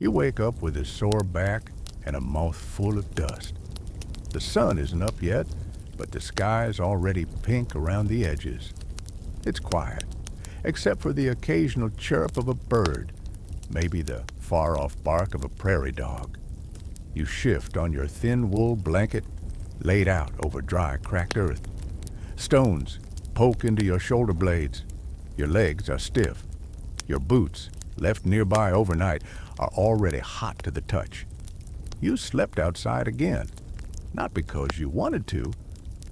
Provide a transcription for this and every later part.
You wake up with a sore back and a mouth full of dust. The sun isn't up yet, but the sky's already pink around the edges. It's quiet, except for the occasional chirp of a bird, maybe the far-off bark of a prairie dog. You shift on your thin wool blanket, laid out over dry, cracked earth. Stones poke into your shoulder blades. Your legs are stiff. Your boots, left nearby overnight, are already hot to the touch. You slept outside again, not because you wanted to,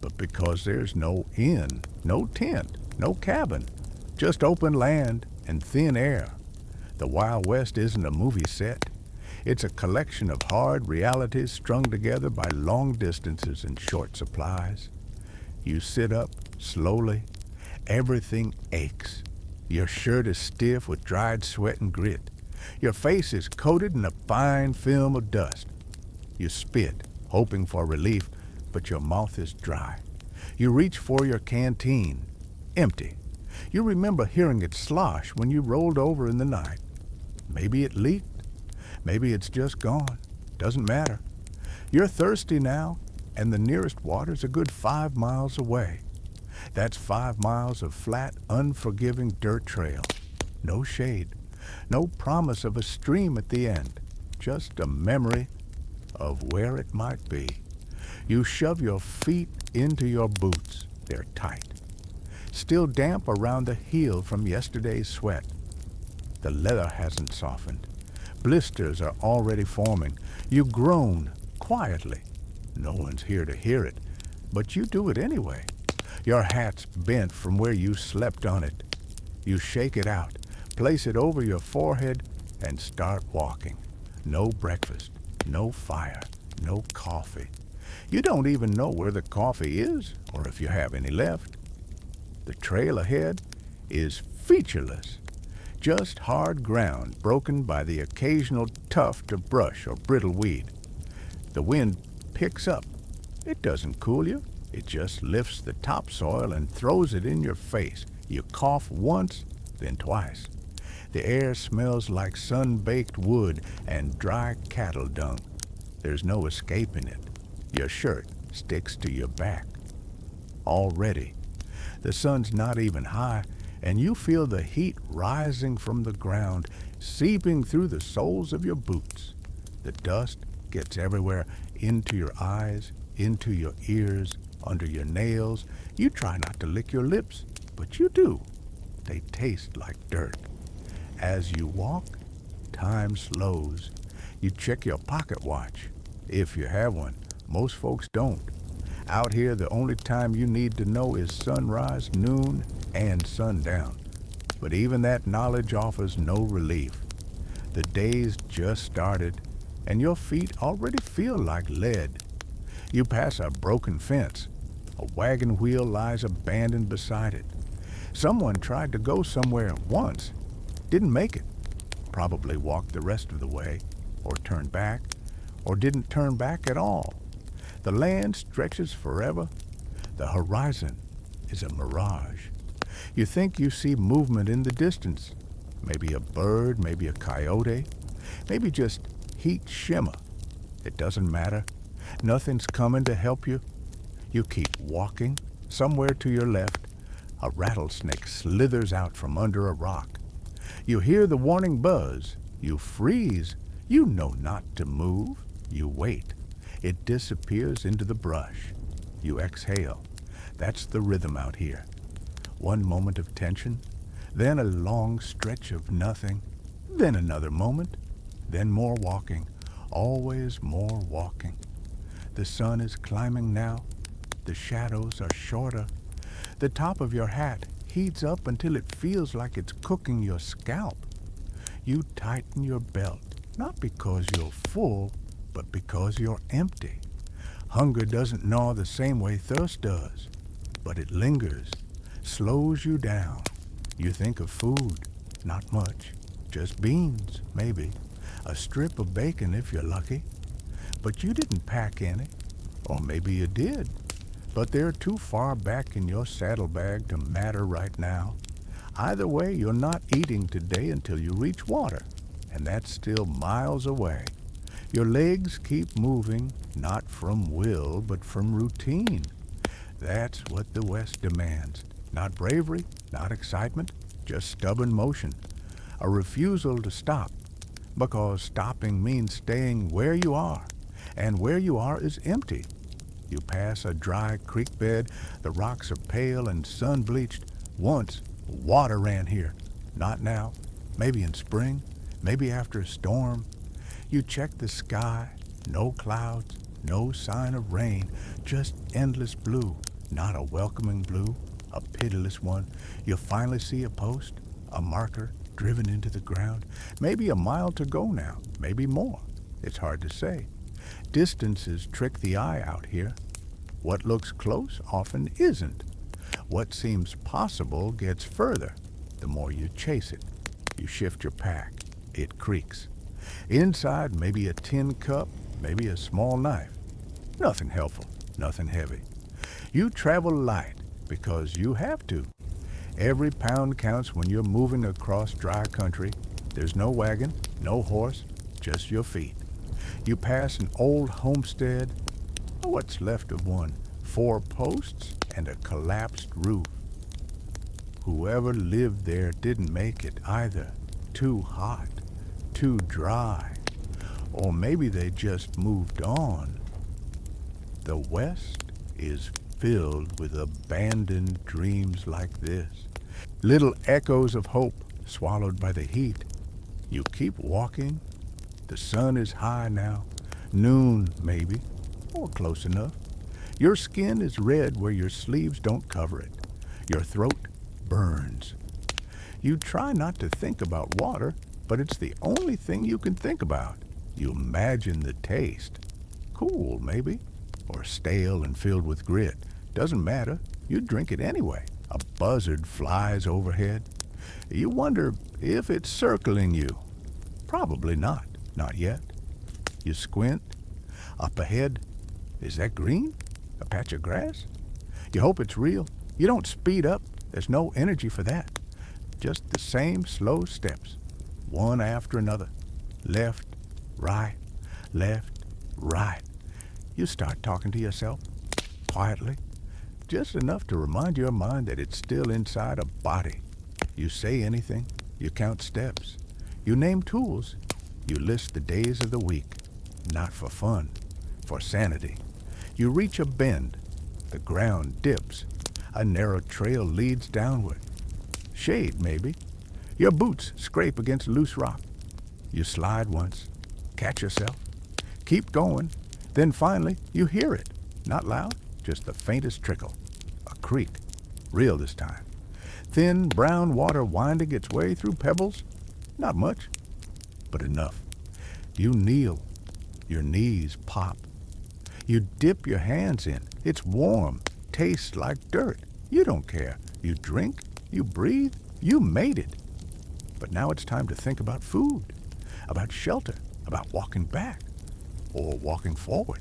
but because there's no inn, no tent, no cabin, just open land and thin air. The Wild West isn't a movie set. It's a collection of hard realities strung together by long distances and short supplies. You sit up slowly. Everything aches. Your shirt is stiff with dried sweat and grit. Your face is coated in a fine film of dust. You spit, hoping for relief, but your mouth is dry. You reach for your canteen, empty. You remember hearing it slosh when you rolled over in the night. Maybe it leaked. Maybe it's just gone. Doesn't matter. You're thirsty now, and the nearest water's a good 5 miles away. That's 5 miles of flat, unforgiving dirt trail. No shade. No promise of a stream at the end. Just a memory of where it might be. You shove your feet into your boots. They're tight. Still damp around the heel from yesterday's sweat. The leather hasn't softened. Blisters are already forming. You groan quietly. No one's here to hear it, but you do it anyway. Your hat's bent from where you slept on it. You shake it out, place it over your forehead, and start walking. No breakfast, no fire, no coffee. You don't even know where the coffee is, or if you have any left. The trail ahead is featureless. Just hard ground broken by the occasional tuft of brush or brittle weed. The wind picks up. It doesn't cool you. It just lifts the topsoil and throws it in your face. You cough once, then twice. The air smells like sun-baked wood and dry cattle dung. There's no escaping it. Your shirt sticks to your back. Already, the sun's not even high, and you feel the heat rising from the ground, seeping through the soles of your boots. The dust gets everywhere, into your eyes, into your ears, under your nails. You try not to lick your lips, but you do. They taste like dirt. As you walk, time slows. You check your pocket watch, if you have one. Most folks don't. Out here, the only time you need to know is sunrise, noon, and sundown. But even that knowledge offers no relief. The day's just started, and your feet already feel like lead. You pass a broken fence. A wagon wheel lies abandoned beside it. Someone tried to go somewhere once. Didn't make it. Probably walked the rest of the way, or turned back, or didn't turn back at all. The land stretches forever. The horizon is a mirage. You think you see movement in the distance. Maybe a bird, maybe a coyote, maybe just heat shimmer. It doesn't matter. Nothing's coming to help you. You keep walking. Somewhere to your left, a rattlesnake slithers out from under a rock. You hear the warning buzz. You freeze. You know not to move. You wait. It disappears into the brush. You exhale. That's the rhythm out here. One moment of tension, then a long stretch of nothing, then another moment, then more walking, always more walking. The sun is climbing now. The shadows are shorter. The top of your hat heats up until it feels like it's cooking your scalp. You tighten your belt, not because you're full, but because you're empty. Hunger doesn't gnaw the same way thirst does, but it lingers, slows you down. You think of food, not much, just beans, maybe, a strip of bacon if you're lucky. But you didn't pack any, or maybe you did, but they're too far back in your saddlebag to matter right now. Either way, you're not eating today until you reach water, and that's still miles away. Your legs keep moving, not from will, but from routine. That's what the West demands. Not bravery, not excitement, just stubborn motion. A refusal to stop, because stopping means staying where you are, and where you are is empty. You pass a dry creek bed, the rocks are pale and sun-bleached. Once, water ran here. Not now. Maybe in spring, maybe after a storm. You check the sky, no clouds, no sign of rain, just endless blue. Not a welcoming blue, a pitiless one. You finally see a post, a marker driven into the ground. Maybe a mile to go now, maybe more. It's hard to say. Distances trick the eye out here. What looks close often isn't. What seems possible gets further the more you chase it. You shift your pack. It creaks. Inside, maybe a tin cup, maybe a small knife. Nothing helpful, nothing heavy. You travel light because you have to. Every pound counts when you're moving across dry country. There's no wagon, no horse, just your feet. You pass an old homestead, or what's left of one, 4 posts and a collapsed roof. Whoever lived there didn't make it either. Too hot, too dry, or maybe they just moved on. The West is filled with abandoned dreams like this. Little echoes of hope swallowed by the heat. You keep walking. The sun is high now. Noon, maybe, or close enough. Your skin is red where your sleeves don't cover it. Your throat burns. You try not to think about water, but it's the only thing you can think about. You imagine the taste. Cool, maybe, or stale and filled with grit. Doesn't matter. You drink it anyway. A buzzard flies overhead. You wonder if it's circling you. Probably not. Not yet. You squint. Up ahead. Is that green? A patch of grass? You hope it's real. You don't speed up. There's no energy for that. Just the same slow steps, one after another. Left, right, left, right. You start talking to yourself, quietly, just enough to remind your mind that it's still inside a body. You say anything, you count steps, you name tools, you list the days of the week, not for fun, for sanity. You reach a bend, the ground dips, a narrow trail leads downward. Shade, maybe. Your boots scrape against loose rock. You slide once, catch yourself, keep going, then finally you hear it. Not loud, just the faintest trickle. A creek, real this time. Thin brown water winding its way through pebbles. Not much, but enough. You kneel, your knees pop. You dip your hands in. It's warm, tastes like dirt. You don't care. You drink, you breathe, you made it. But now it's time to think about food, about shelter, about walking back, or walking forward.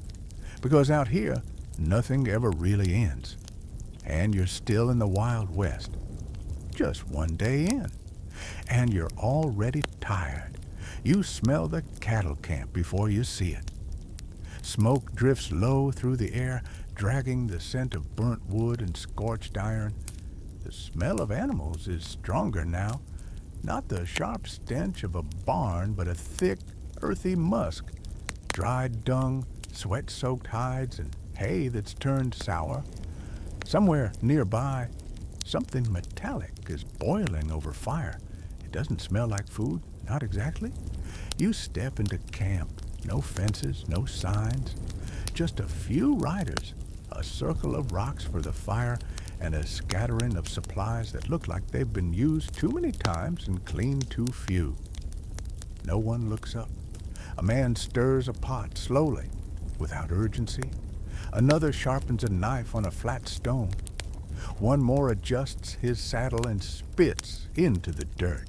Because out here, nothing ever really ends. And you're still in the Wild West, just one day in. And you're already tired. You smell the cattle camp before you see it. Smoke drifts low through the air, dragging the scent of burnt wood and scorched iron. The smell of animals is stronger now. Not the sharp stench of a barn, but a thick, earthy musk. Dried dung, sweat-soaked hides, and hay that's turned sour. Somewhere nearby, something metallic is boiling over fire. It doesn't smell like food, not exactly. You step into camp. No fences, no signs. Just a few riders, a circle of rocks for the fire, and a scattering of supplies that look like they've been used too many times and cleaned too few. No one looks up. A man stirs a pot slowly, without urgency. Another sharpens a knife on a flat stone. One more adjusts his saddle and spits into the dirt.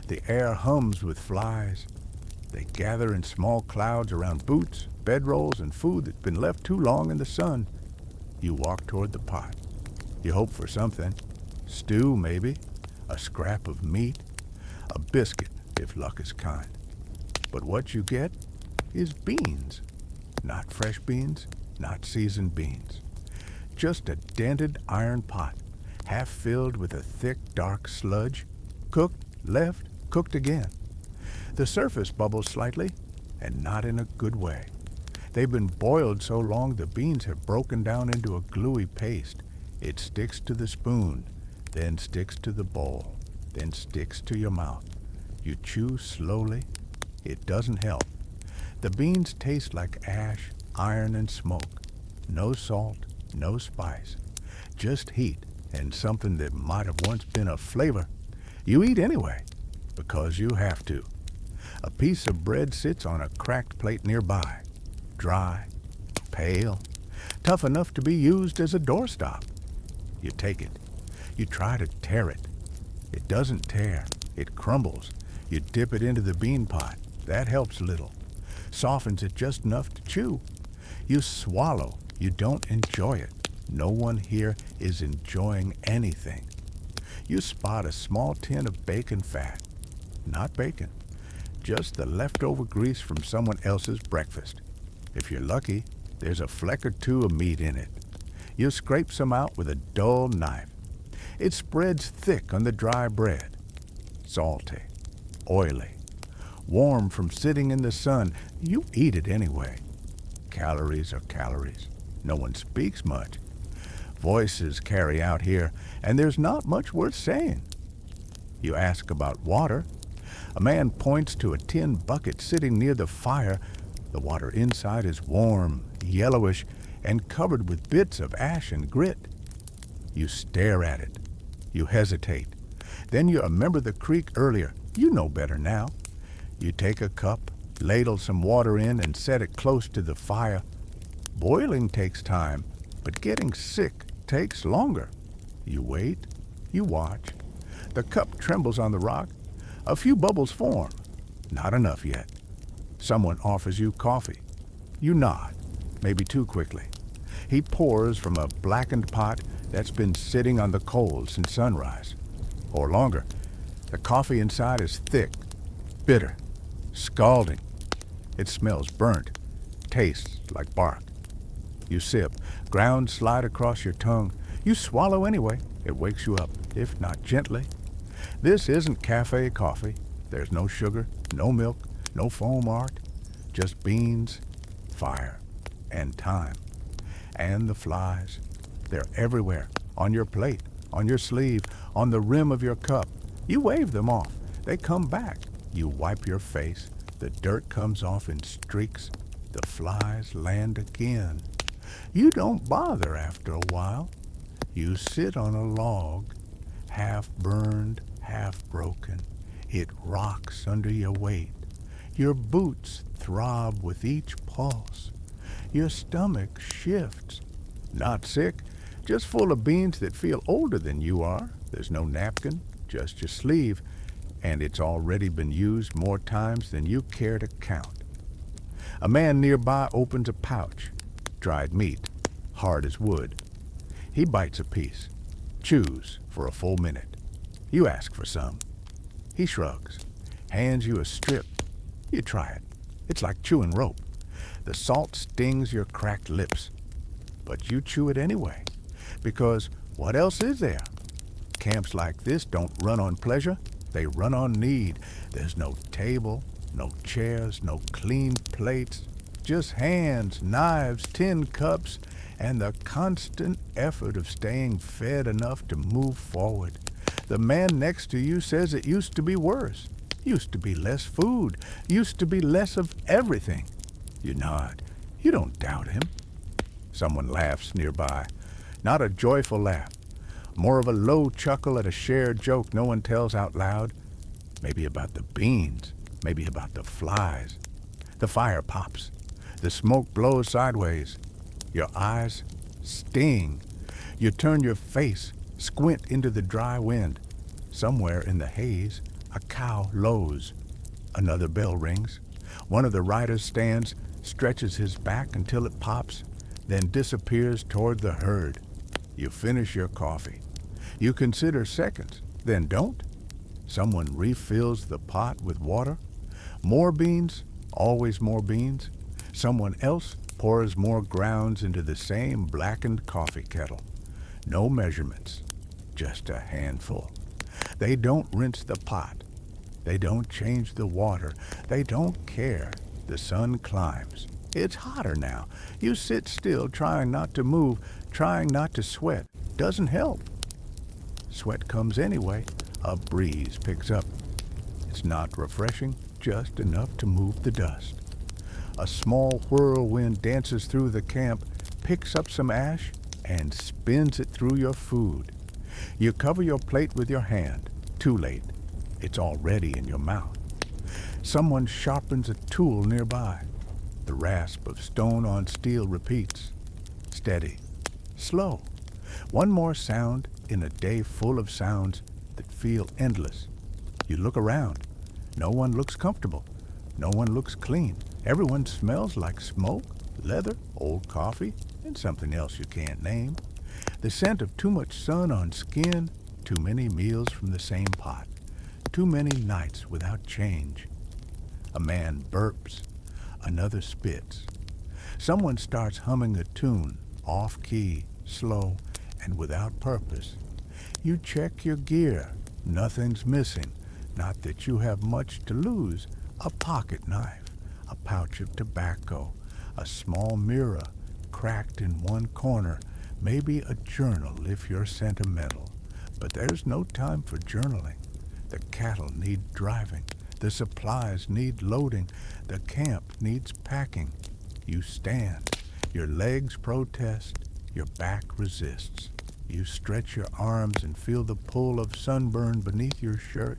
The air hums with flies. They gather in small clouds around boots, bedrolls, and food that's been left too long in the sun. You walk toward the pot. You hope for something. Stew, maybe. A scrap of meat. A biscuit, if luck is kind. But what you get is beans. Not fresh beans, not seasoned beans. Just a dented iron pot, half filled with a thick, dark sludge. Cooked, left, cooked again. The surface bubbles slightly, and not in a good way. They've been boiled so long the beans have broken down into a gluey paste. It sticks to the spoon, then sticks to the bowl, then sticks to your mouth. You chew slowly. It doesn't help. The beans taste like ash, iron, and smoke. No salt, no spice. Just heat and something that might have once been a flavor. You eat anyway, because you have to. A piece of bread sits on a cracked plate nearby. Dry, pale, tough enough to be used as a doorstop. You take it. You try to tear it. It doesn't tear. It crumbles. You dip it into the bean pot. That helps a little. Softens it just enough to chew. You swallow. You don't enjoy it. No one here is enjoying anything. You spot a small tin of bacon fat. Not bacon. Just the leftover grease from someone else's breakfast. If you're lucky, there's a fleck or two of meat in it. You scrape some out with a dull knife. It spreads thick on the dry bread. Salty, oily, warm from sitting in the sun. You eat it anyway. Calories are calories. No one speaks much. Voices carry out here, and there's not much worth saying. You ask about water. A man points to a tin bucket sitting near the fire. The water inside is warm, yellowish, and covered with bits of ash and grit. You stare at it. You hesitate. Then you remember the creek earlier. You know better now. You take a cup, ladle some water in, and set it close to the fire. Boiling takes time, but getting sick takes longer. You wait. You watch. The cup trembles on the rock. A few bubbles form. Not enough yet. Someone offers you coffee. You nod, maybe too quickly. He pours from a blackened pot that's been sitting on the coals since sunrise. Or longer. The coffee inside is thick, bitter, scalding. It smells burnt, tastes like bark. You sip, grounds slide across your tongue. You swallow anyway. It wakes you up, if not gently. This isn't cafe coffee. There's no sugar, no milk, no foam art, just beans, fire, and time. And the flies. They're everywhere, on your plate, on your sleeve, on the rim of your cup. You wave them off. They come back. You wipe your face. The dirt comes off in streaks. The flies land again. You don't bother after a while. You sit on a log, half burned, half broken. It rocks under your weight. Your boots throb with each pulse. Your stomach shifts. Not sick, just full of beans that feel older than you are. There's no napkin, just your sleeve, and it's already been used more times than you care to count. A man nearby opens a pouch. Dried meat, hard as wood. He bites a piece, chews for a full minute. You ask for some. He shrugs, hands you a strip. You try it. It's like chewing rope. The salt stings your cracked lips. But you chew it anyway, because what else is there? Camps like this don't run on pleasure. They run on need. There's no table, no chairs, no clean plates. Just hands, knives, tin cups, and the constant effort of staying fed enough to move forward. The man next to you says it used to be worse. Used to be less food. Used to be less of everything. You nod. You don't doubt him. Someone laughs nearby. Not a joyful laugh. More of a low chuckle at a shared joke no one tells out loud. Maybe about the beans. Maybe about the flies. The fire pops. The smoke blows sideways. Your eyes sting. You turn your face, squint into the dry wind. Somewhere in the haze, a cow lows. Another bell rings. One of the riders stands, stretches his back until it pops, then disappears toward the herd. You finish your coffee. You consider seconds, then don't. Someone refills the pot with water. More beans, always more beans. Someone else pours more grounds into the same blackened coffee kettle. No measurements, just a handful. They don't rinse the pot. They don't change the water. They don't care. The sun climbs. It's hotter now. You sit still, trying not to move, trying not to sweat. Doesn't help. Sweat comes anyway. A breeze picks up. It's not refreshing, just enough to move the dust. A small whirlwind dances through the camp, picks up some ash, and spins it through your food. You cover your plate with your hand. Too late. It's already in your mouth. Someone sharpens a tool nearby. The rasp of stone on steel repeats. Steady. Slow. One more sound in a day full of sounds that feel endless. You look around. No one looks comfortable. No one looks clean. Everyone smells like smoke, leather, old coffee, and something else you can't name. The scent of too much sun on skin, too many meals from the same pot, too many nights without change. A man burps, another spits. Someone starts humming a tune, off-key, slow, and without purpose. You check your gear. Nothing's missing. Not that you have much to lose. A pocket knife, a pouch of tobacco, a small mirror cracked in one corner, maybe a journal if you're sentimental. But there's no time for journaling. The cattle need driving. The supplies need loading. The camp needs packing. You stand. Your legs protest. Your back resists. You stretch your arms and feel the pull of sunburn beneath your shirt.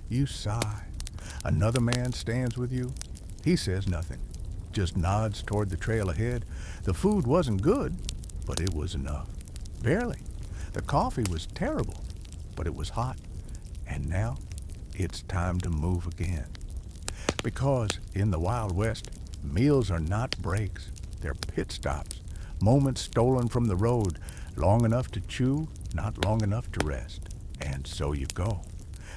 You sigh. Another man stands with you. He says nothing, just nods toward the trail ahead. The food wasn't good, but it was enough. Barely. The coffee was terrible, but it was hot. And now, it's time to move again. Because in the Wild West, meals are not breaks. They're pit stops, moments stolen from the road, long enough to chew, not long enough to rest. And so you go.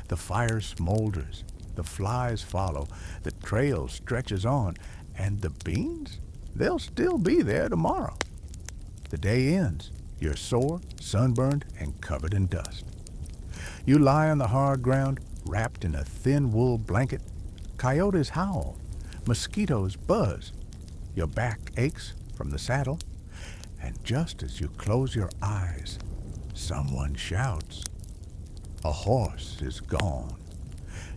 The fire smolders. The flies follow. The trail stretches on. And the beans? They'll still be there tomorrow. The day ends. You're sore, sunburned, and covered in dust. You lie on the hard ground, wrapped in a thin wool blanket. Coyotes howl. Mosquitoes buzz. Your back aches from the saddle. And just as you close your eyes, someone shouts. A horse is gone.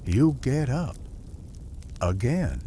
You get up. Again.